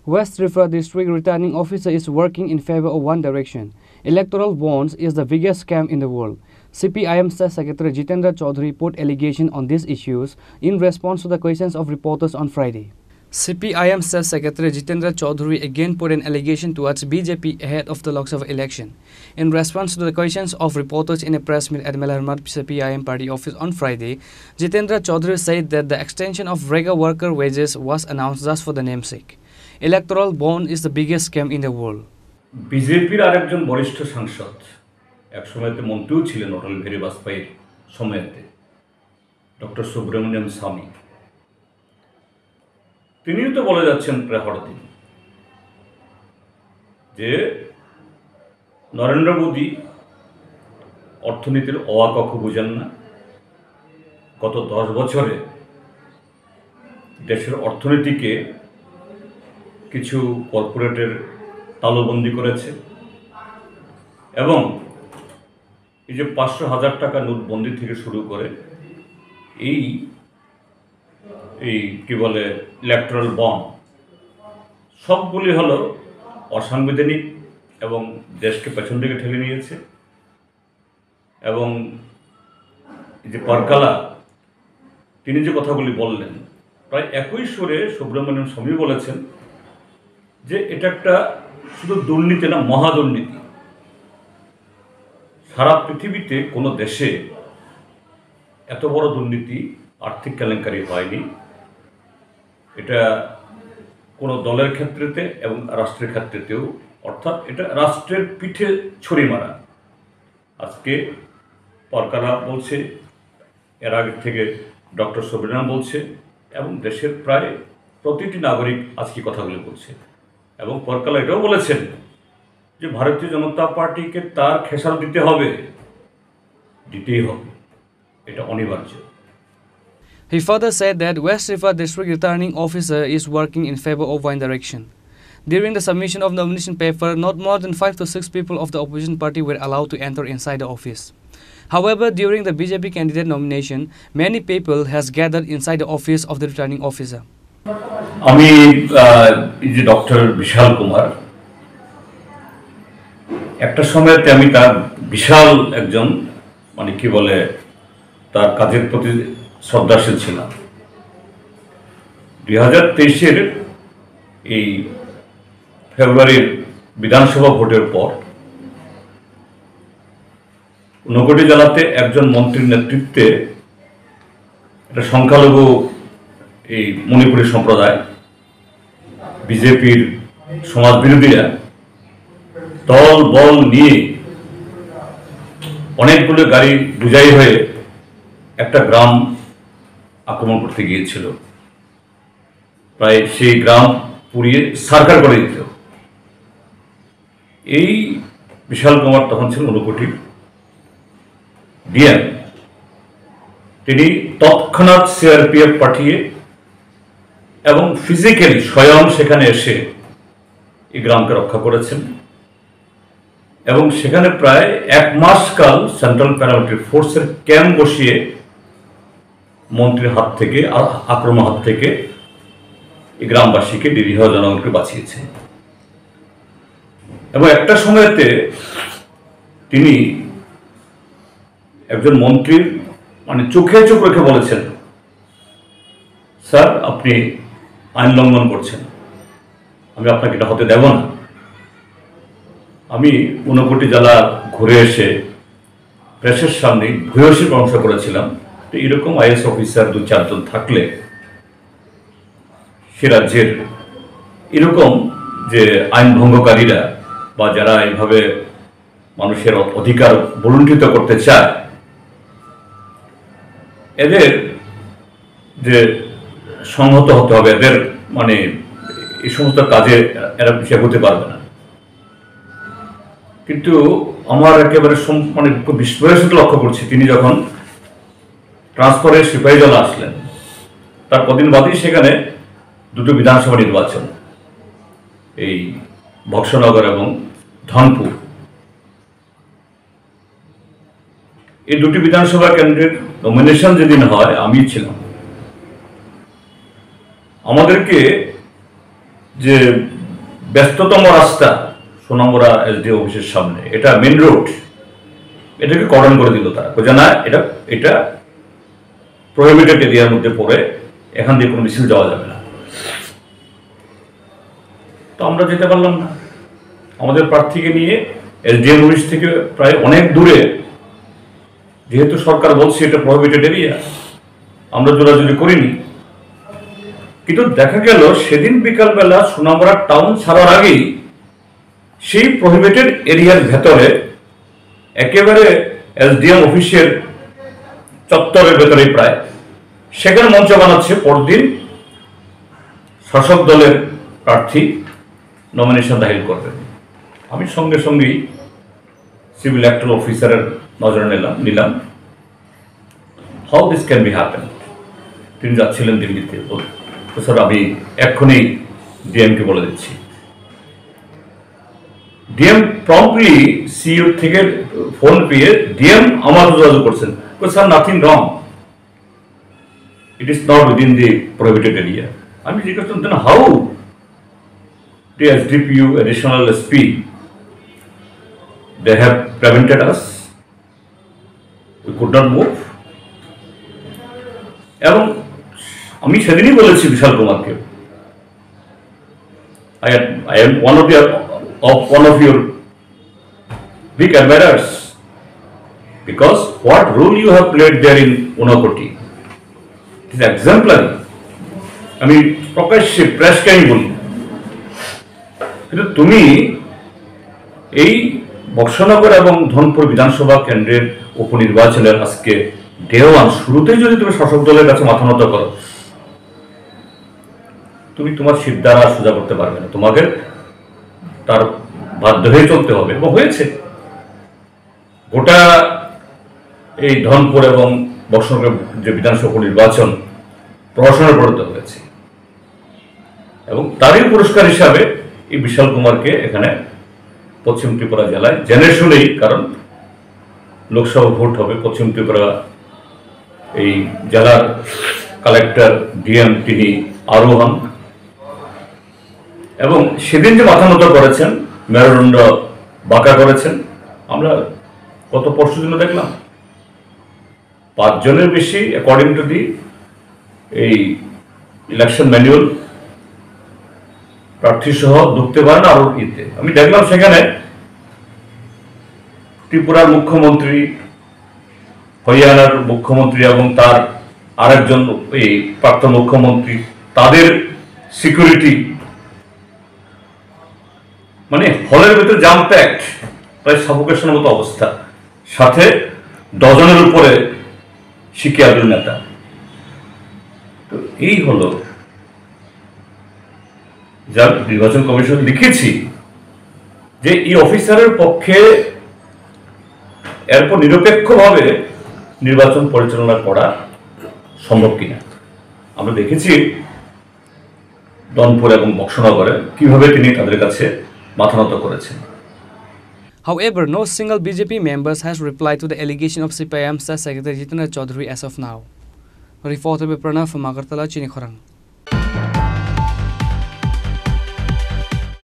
West River District Returning Officer is working in favor of one direction. Electoral bonds is the biggest scam in the world. CPIM State Secretary Jitendra Chaudhary put allegation on these issues in response to the questions of reporters on Friday. CPIM State Secretary Jitendra Chaudhary again put an allegation towards BJP ahead of the Lok Sabha election. In response to the questions of reporters in a press meet at Malharmat CPIM party office on Friday, Jitendra Chaudhary said that the extension of regular worker wages was announced just for the namesake. Electoral bond is the biggest scam in the world. বিজেপির আরেকজন বরিষ্ঠ সাংসদ এক সময়তে মন্ত্রীও ছিলেন অটল বিহারী বাজপেয়ীর সময়তে doctor Subramaniam স্বামী তিনিও তো বলে যাচ্ছেন প্রায় হঠাৎই যে নরেন্দ্র মোদী অর্থনীতির অ আ ক খ বুঝেন না। গত 10 বছরে দেশের অর্থনীতিকে কিছু কর্পোরেটের তালুবন্দি করেছে এবং এই যে 500,000 টাকা নোটবন্দি থেকে শুরু করে এই কি বলে ইলেকট্রাল বন্ড সবগুলি হলো অসাংবিধানিক এবং দেশকে পেছন দিকে ঠেলে নিয়েছে। এবং এই যে পারকালা তিনি যে কথাগুলি বললেন প্রায় একই সুরে সুব্রমণিয়াম স্বামী বলেছেন যে এটা একটা শুধু দুর্নীতি না, মহাদুর্নীতি। সারা পৃথিবীতে কোনো দেশে এত বড় দুর্নীতি আর্থিক কেলেঙ্কারি হয়নি। এটা কোনো দলের ক্ষেত্রেতে এবং রাষ্ট্রের ক্ষেত্রেতেও, অর্থাৎ এটা রাষ্ট্রের পিঠে ছড়ি মারা। আজকে পরকালা বলছে, এর আগে থেকে ডক্টর সুব্রমণিয়াম বলছে এবং দেশের প্রায় প্রতিটি নাগরিক আজকে কথাগুলো বলছে। এবং পরকালা এটাও বলেছেন যে ভারতীয় জনতা পার্টিকে তার খেসারত দিতে হবে, দিতেই হবে, এটা অনিবার্য। He further said that West River District Returning Officer is working in favor of one direction. During the submission of nomination paper, not more than 5 to 6 people of the opposition party were allowed to enter inside the office. However, during the BJP candidate nomination, many people has gathered inside the office of the returning officer. আমি এই যে doctor বিশাল কুমার, একটা সময়তে আমি তার বিশাল একজন মানে কি বলে তার কাজের প্রতি শ্রদ্ধাশীল ছিলাম। 2023-এর এই ফেব্রুয়ারির বিধানসভা ভোটের পর ঊনকোটি জেলাতে একজন মন্ত্রীর নেতৃত্বে একটা সংখ্যালঘু এই মণিপুরী সম্প্রদায়, বিজেপির সমাজবিরোধীরা দল বল নিয়ে অনেকগুলো গাড়ি বুঝাই হয়ে একটা গ্রাম আক্রমণ করতে গিয়েছিল। প্রায় সেই গ্রাম পুড়িয়ে সার্কার করে দিত। এই বিশাল কুমার তখন ছিল ঊনকোটি ডিএম। তিনি তৎক্ষণাৎ সিআরপিএফ পাঠিয়ে এবং ফিজিক্যালি স্বয়ং সেখানে এসে এই গ্রামকে রক্ষা করেছেন এবং সেখানে প্রায় 1 মাস কাল সেন্ট্রাল প্যারামিলিটারি ফোর্সের ক্যাম্প বসিয়ে মন্ত্রীর হাত থেকে আক্রমণ হাত থেকে এই গ্রামবাসীকে নিরীহ জনগণকে বাঁচিয়েছে। এবং একটা সময়তে তিনি একজন মন্ত্রীর মানে চোখে চোখ রেখে বলেছেন, স্যার আপনি আইন লঙ্ঘন করছেন, আমি আপনাকে এটা হতে দেব না। আমি ঊনকোটি জেলা ঘুরে এসে প্রেসের সামনে ভূয়সী প্রশংসা করেছিলাম তো এরকম আইএস অফিসার 2-4 জন থাকলে সে রাজ্যের এরকম যে আইন ভঙ্গকারীরা বা যারা এইভাবে মানুষের অধিকার বলুণ্ঠিত করতে চায় এদের যে সংহত হতে হবে, এদের মানে এই সমস্ত কাজে এরা পিছিয়ে হতে পারবে না। কিন্তু আমার একেবারে মানে বিস্ময়ের সাথে লক্ষ্য করছি, তিনি যখন ট্রান্সফারে সিপাহীজলা আসলেন তার কদিন বাদেই সেখানে 2টো বিধানসভা নির্বাচন, এই বক্সনগর এবং ধনপুর। এই 2টি বিধানসভা ক্যান্ডিডেট নমিনেশন যেদিন হয় আমি ছিলাম। আমাদেরকে যে ব্যস্ততম রাস্তা সোনামুড়া এসডি অফিসের সামনে, এটা মেন রোড, এটাকে কর্ডন করে দিল তারা, যে না এটা প্রহিবিটেড এরিয়ার মধ্যে পড়ে, এখান দিয়ে কোনো মিছিল যাওয়া যাবে না। তো আমরা যেতে পারলাম না, আমাদের প্রার্থীকে নিয়ে এসডিএম অফিস থেকে প্রায় অনেক দূরে, যেহেতু সরকার বলছে এটা প্রহিবিটেড এরিয়া, আমরা জোরাজুরি করিনি। কিন্তু দেখা গেল সেদিন বিকালবেলা সোনামুড়া টাউন ছাড়ার আগেই সেই প্রহিবিটেড এরিয়ার ভেতরে একেবারে এসডিএম অফিসের চত্বরের ভেতরে প্রায় সেখানে মঞ্চ বানাচ্ছে পরদিন শাসক দলের প্রার্থী নমিনেশন দাখিল করবেন। আমি সঙ্গে সঙ্গেই সিভিল ইলেকট্রাল অফিসারের নজরে নিলাম how this can be happen. তিনি যাচ্ছিলেন দিল্লিতে, স্যার আমি এক্ষুনি ডিএমকে বলে দিচ্ছি। ডিএম প্রম্পটলি সিইও থেকে ফোন পেয়ে ডিএম আমার যোগাযোগ করছেন, sir nothing wrong, it is not within the prohibited area. আমি জিজ্ঞেস করতেন how the SDPU additional SP they have prevented us, we could not move। এবং আমি সেদিনই বলেছি বিশাল কুমারকে, I am one of your big admirers, because what role you have played there in Unakoti is exemplary। আমি প্রকাশ্যে প্রেসকে আমি বলি, কিন্তু তুমি এই বক্সনগর এবং ধনপুর বিধানসভা কেন্দ্রের উপনির্বাচনের আজকে দেওয়ান শুরুতেই যদি তুমি শাসক দলের কাছে মাথা নত করো, তুমি তোমার সিট দ্বারা সোজা করতে পারবে না, তোমাকে তার বাধ্য হয়ে চলতে হবে। এবং হয়েছে, গোটা এই ধনপুর এবং বক্সনগর যে বিধানসভা উপনির্বাচন প্রহসনের পরিণত হয়েছে, এবং তারই পুরস্কার হিসাবে এই বিশাল কুমারকে এখানে পশ্চিম ত্রিপুরা জেলায় জেনে শুনেই, কারণ লোকসভা ভোট হবে পশ্চিম ত্রিপুরা, এই জেলার কালেক্টর ডিএম তিনি আরোহণ, এবং সেদিন যে মাথা নত করেছেন, মেরুদণ্ড বাঁকা করেছেন, আমরা গত পরশু দিন দেখলাম 5 জনের বেশি অ্যাকর্ডিং টু দি এই ইলেকশন ম্যানুয়াল প্রার্থী সহ ঢুকতে পারেন আরো ইতে। আমি দেখলাম সেখানে ত্রিপুরার মুখ্যমন্ত্রী, হরিয়ানার মুখ্যমন্ত্রী এবং তার আরেকজন এই প্রাক্তন মুখ্যমন্ত্রী, তাদের সিকিউরিটি, মানে হলের ভিতরে জাম প্যাক্ট, প্রায় সাফোকেশনের মতো অবস্থা, সাথে ডজনের উপরে সিকিউরিটি নেতা। তো এই হলো যা নির্বাচন কমিশন লিখেছি যে এই অফিসারের পক্ষে এরপর নিরপেক্ষভাবে নির্বাচন পরিচালনা করা সম্ভব কিনা। আমরা দেখেছি ধনপুর এবং বক্সনগরে কিভাবে তিনি তাদের কাছে মাথা নত করেছেন। However, no single BJP member has replied to the allegation of CPIM State Secretary Jitendra Chaudhary as of now. Reported by Pranav from Agartala, Chinikhorang.